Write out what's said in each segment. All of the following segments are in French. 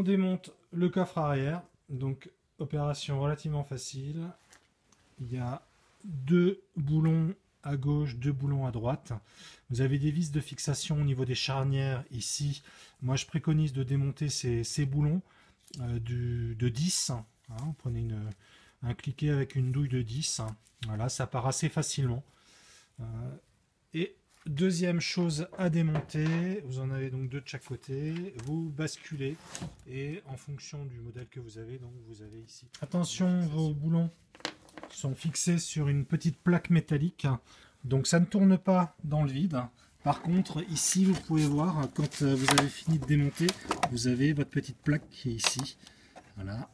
On démonte le coffre arrière, donc opération relativement facile. Il y a 2 boulons à gauche, 2 boulons à droite. Vous avez des vis de fixation au niveau des charnières ici. Moi je préconise de démonter ces boulons de 10. Hein, vous prenez un cliquet avec une douille de 10. Voilà, ça part assez facilement. Et deuxième chose à démonter, vous en avez donc 2 de chaque côté, vous basculez et en fonction du modèle que vous avez, donc vous avez ici. Attention, vos boulons sont fixés sur une petite plaque métallique, donc ça ne tourne pas dans le vide. Par contre, ici vous pouvez voir, quand vous avez fini de démonter, vous avez votre petite plaque qui est ici. Voilà.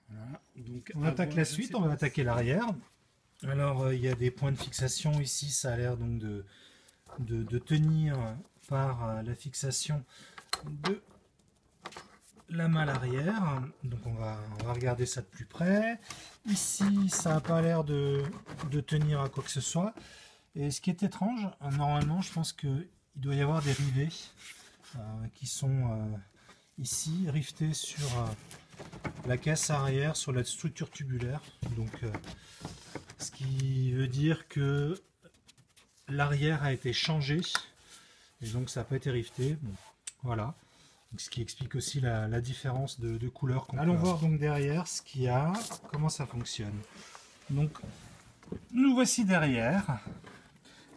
Voilà. Donc on attaque la suite, on va attaquer l'arrière. Alors il y a des points de fixation ici, ça a l'air donc de tenir par la fixation de la malle arrière. Donc on va regarder ça de plus près. Ici ça n'a pas l'air de tenir à quoi que ce soit. Et ce qui est étrange, normalement je pense qu'il doit y avoir des rivets qui sont ici riftés sur la caisse arrière, sur la structure tubulaire. Donc ce qui veut dire que l'arrière a été changé et donc ça n'a pas été rifté. Bon, voilà. Donc, ce qui explique aussi la différence de couleur. Allons voir donc derrière ce qu'il y a, comment ça fonctionne. Donc nous voici derrière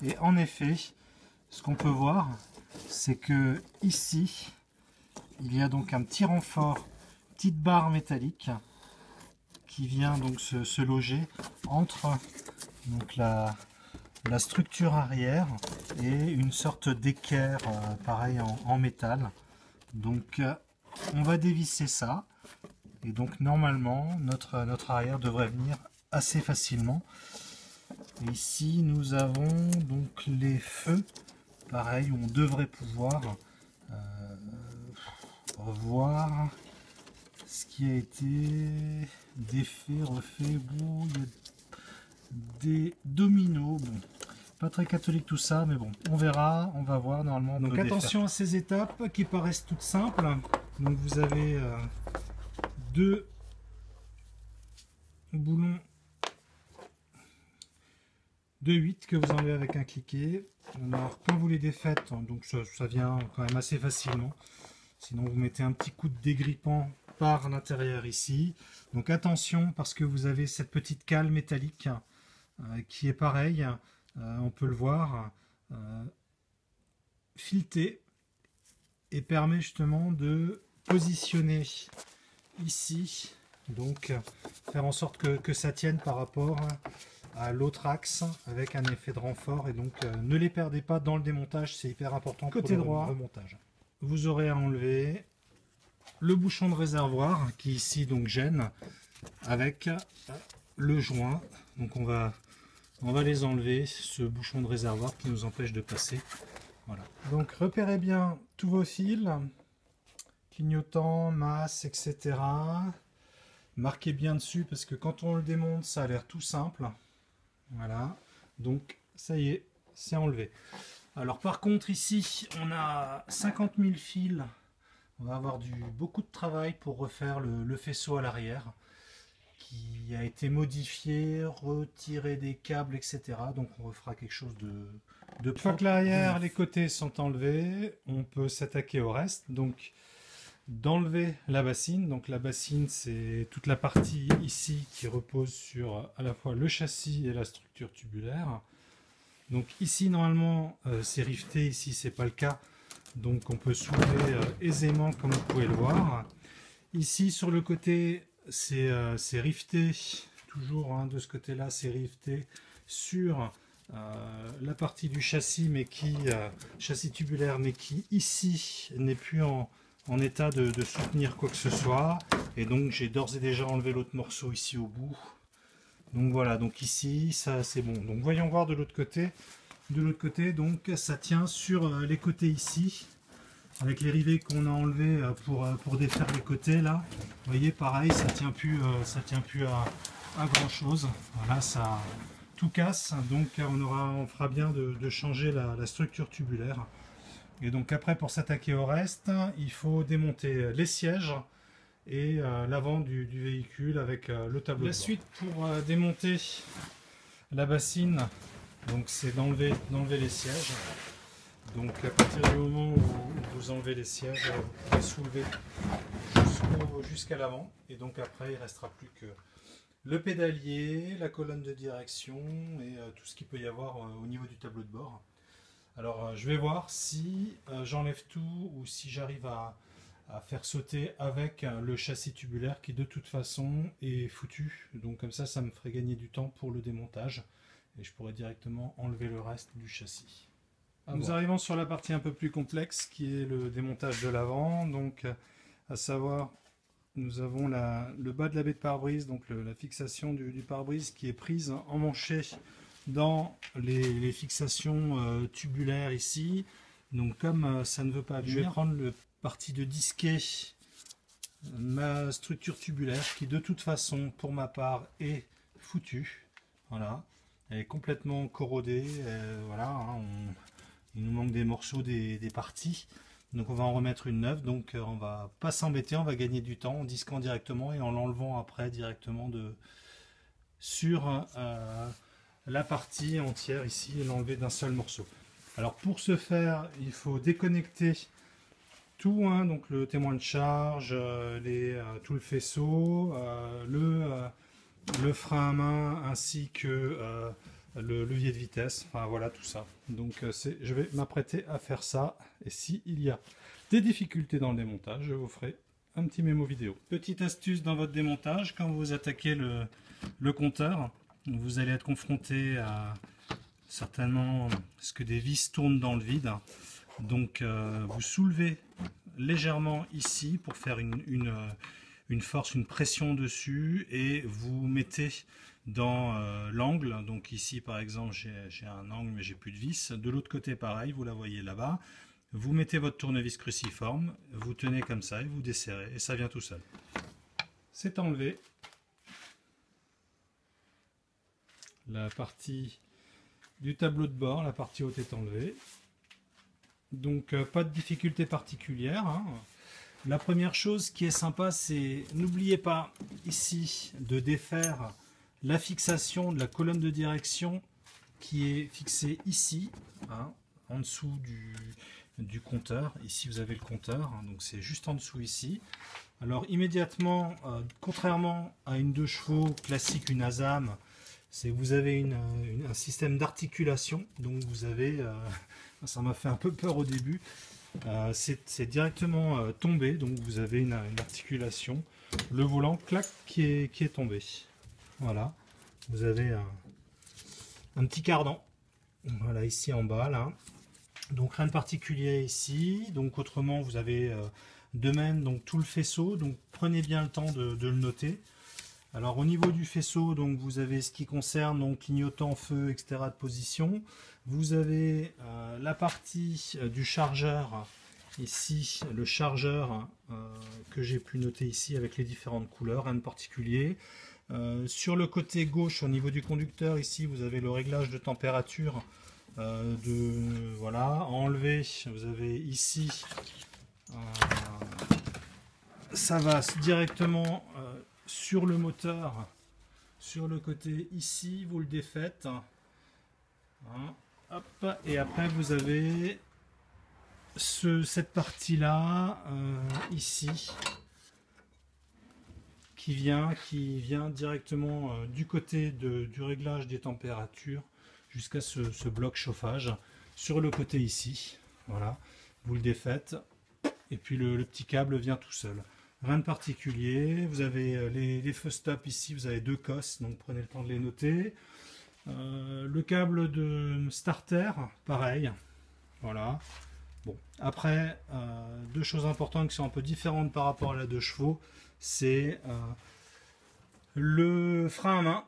et en effet ce qu'on peut voir c'est que ici il y a donc un petit renfort, petite barre métallique qui vient donc se loger entre donc la structure arrière et une sorte d'équerre pareil en métal. Donc on va dévisser ça et donc normalement notre arrière devrait venir assez facilement. Et ici nous avons donc les feux, pareil, on devrait pouvoir revoir ce qui a été défait, refait. Bon, il y a des dominos, bon, pas très catholique tout ça, mais bon, on verra, on va voir normalement. Donc attention à ces étapes qui paraissent toutes simples. Donc vous avez 2 boulons de 8 que vous enlevez avec un cliquet. Alors quand vous les défaites, donc ça vient quand même assez facilement. Sinon vous mettez un petit coup de dégrippant par l'intérieur ici. Donc attention parce que vous avez cette petite cale métallique qui est pareil, on peut le voir, fileté et permet justement de positionner ici, donc faire en sorte que ça tienne par rapport à l'autre axe avec un effet de renfort. Et donc ne les perdez pas dans le démontage, c'est hyper important. Côté droit, remontage. Vous aurez à enlever le bouchon de réservoir qui ici donc gêne avec le joint. Donc on va les enlever, ce bouchon de réservoir qui nous empêche de passer. Voilà. Donc repérez bien tous vos fils, clignotants, masse, etc. Marquez bien dessus parce que quand on le démonte, ça a l'air tout simple. Voilà. Donc ça y est, c'est enlevé. Alors par contre ici on a 50 000 fils, on va avoir beaucoup de travail pour refaire le faisceau à l'arrière qui a été modifié, retirer des câbles, etc. Donc on refera quelque chose de propre. Une fois que l'arrière, les côtés sont enlevés, on peut s'attaquer au reste. Donc d'enlever la bassine. Donc la bassine c'est toute la partie ici qui repose sur à la fois le châssis et la structure tubulaire. Donc ici normalement c'est rifté, ici c'est pas le cas, donc on peut soulever aisément comme vous pouvez le voir. Ici sur le côté c'est rifté, toujours hein, de ce côté là c'est rifté sur la partie du châssis, mais châssis tubulaire, mais qui ici n'est plus en état de soutenir quoi que ce soit, et donc j'ai d'ores et déjà enlevé l'autre morceau ici au bout. Donc voilà, donc ici ça c'est bon. Donc voyons voir de l'autre côté. De l'autre côté, donc ça tient sur les côtés ici, avec les rivets qu'on a enlevés pour défaire les côtés là. Vous voyez, pareil, ça tient plus à grand chose. Voilà, ça tout casse. Donc on fera bien de changer la structure tubulaire Et donc après, pour s'attaquer au reste, il faut démonter les sièges et l'avant du véhicule avec le tableau de bord. La suite pour démonter la bassine, donc c'est d'enlever les sièges. Donc à partir du moment où vous enlevez les sièges, vous pouvez soulever jusqu'à l'avant. Et donc après, il ne restera plus que le pédalier, la colonne de direction et tout ce qu'il peut y avoir au niveau du tableau de bord. Alors je vais voir si j'enlève tout ou si j'arrive à faire sauter avec le châssis tubulaire qui de toute façon est foutu. Donc comme ça me ferait gagner du temps pour le démontage et je pourrais directement enlever le reste du châssis. Nous arrivons sur la partie un peu plus complexe qui est le démontage de l'avant. Donc à savoir, nous avons le bas de la baie de pare-brise, donc la fixation du pare-brise qui est prise emmanchée dans les fixations tubulaires ici. Donc comme ça ne veut pas venir, je vais prendre le parti de disquer ma structure tubulaire qui de toute façon pour ma part est foutue. Voilà, elle est complètement corrodée. Voilà, hein, il nous manque des morceaux des parties. Donc on va en remettre une neuve. Donc on va pas s'embêter, on va gagner du temps en disquant directement et en l'enlevant après directement sur la partie entière ici et l'enlever d'un seul morceau. Alors pour ce faire, il faut déconnecter tout, hein, donc le témoin de charge, tout le faisceau, le frein à main ainsi que le levier de vitesse, enfin voilà tout ça. Donc je vais m'apprêter à faire ça et s'il y a des difficultés dans le démontage, je vous ferai un petit mémo vidéo. Petite astuce dans votre démontage, quand vous attaquez le compteur, vous allez être confronté à certainement ce que des vis tournent dans le vide. Donc vous soulevez légèrement ici pour faire une force, une pression dessus et vous mettez dans l'angle. Donc ici par exemple j'ai un angle mais j'ai plus de vis. De l'autre côté pareil, vous la voyez là-bas. Vous mettez votre tournevis cruciforme, vous tenez comme ça et vous desserrez et ça vient tout seul. C'est enlevé. La partie du tableau de bord, la partie haute est enlevée. Donc pas de difficulté particulière, hein. La première chose qui est sympa, c'est n'oubliez pas ici de défaire la fixation de la colonne de direction qui est fixée ici, hein, en dessous du compteur. Ici vous avez le compteur, hein, donc c'est juste en dessous ici. Alors immédiatement, contrairement à une 2 chevaux classique, une ASAM, c'est que vous avez un système d'articulation, donc vous avez, ça m'a fait un peu peur au début, c'est directement tombé, donc vous avez une articulation, le volant clac qui est tombé, voilà, vous avez un petit cardan, voilà ici en bas là, donc rien de particulier ici, donc autrement vous avez de même donc tout le faisceau, donc prenez bien le temps de le noter. Alors au niveau du faisceau, donc vous avez ce qui concerne donc clignotant, feu, etc. de position. Vous avez la partie du chargeur, ici le chargeur que j'ai pu noter ici avec les différentes couleurs, rien de particulier. Sur le côté gauche, au niveau du conducteur, ici vous avez le réglage de température. Voilà, enlevé, vous avez ici, ça va directement sur le moteur, sur le côté ici, vous le défaites, hein, hop, et après vous avez cette partie là ici qui vient directement du côté du réglage des températures jusqu'à ce bloc chauffage sur le côté ici, voilà, vous le défaites et puis le petit câble vient tout seul. Rien de particulier, vous avez les feux stop ici, vous avez 2 cosses, donc prenez le temps de les noter. Le câble de starter, pareil, voilà. Bon, après, 2 choses importantes qui sont un peu différentes par rapport à la 2 chevaux, c'est le frein à main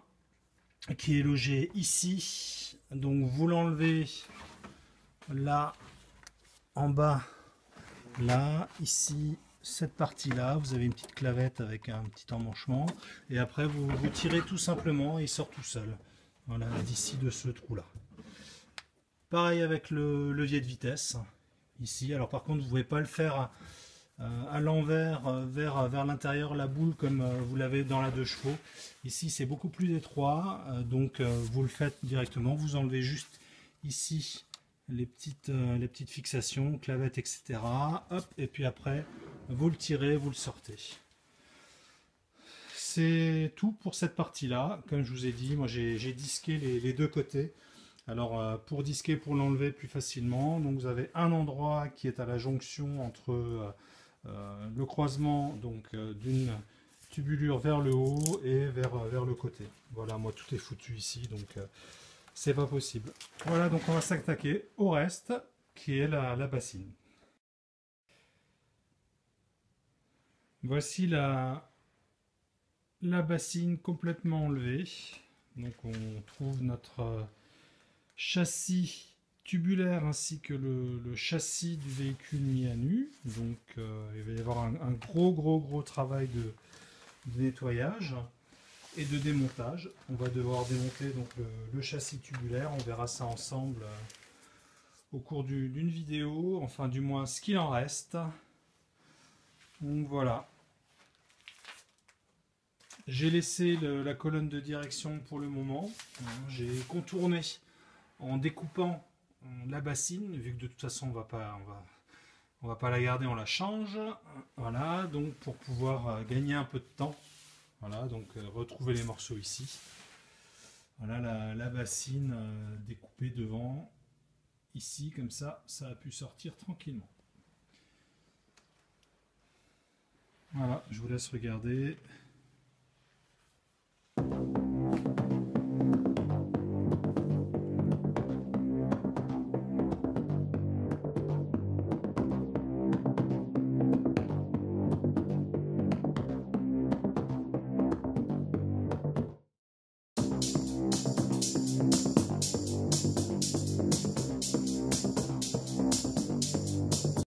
qui est logé ici, donc vous l'enlevez là, en bas, là, ici, cette partie là, vous avez une petite clavette avec un petit emmanchement et après vous tirez tout simplement et il sort tout seul, voilà, d'ici de ce trou là. Pareil avec le levier de vitesse, ici. Alors par contre, vous ne pouvez pas le faire à l'envers, vers l'intérieur, la boule, comme vous l'avez dans la 2 chevaux. Ici, c'est beaucoup plus étroit, donc vous le faites directement. Vous enlevez juste ici les petites fixations, clavettes, etc. Hop, et puis après, vous le tirez, vous le sortez. C'est tout pour cette partie-là. Comme je vous ai dit, moi j'ai disqué les 2 côtés. Alors pour disquer, pour l'enlever plus facilement, donc vous avez un endroit qui est à la jonction entre le croisement d'une tubulure vers le haut et vers le côté. Voilà, moi tout est foutu ici, donc c'est pas possible. Voilà, donc on va s'attaquer au reste, qui est la bassine. Voici la bassine complètement enlevée. Donc on trouve notre châssis tubulaire ainsi que le châssis du véhicule mis à nu. Donc il va y avoir un gros travail de nettoyage et de démontage. On va devoir démonter donc le châssis tubulaire. On verra ça ensemble au cours d'une vidéo, enfin du moins ce qu'il en reste. Donc voilà. J'ai laissé la colonne de direction pour le moment. J'ai contourné en découpant la bassine, vu que de toute façon on va pas la garder, on la change. Voilà, donc pour pouvoir gagner un peu de temps. Voilà, donc retrouver les morceaux ici. Voilà la bassine découpée devant. Ici, comme ça a pu sortir tranquillement. Voilà, je vous laisse regarder.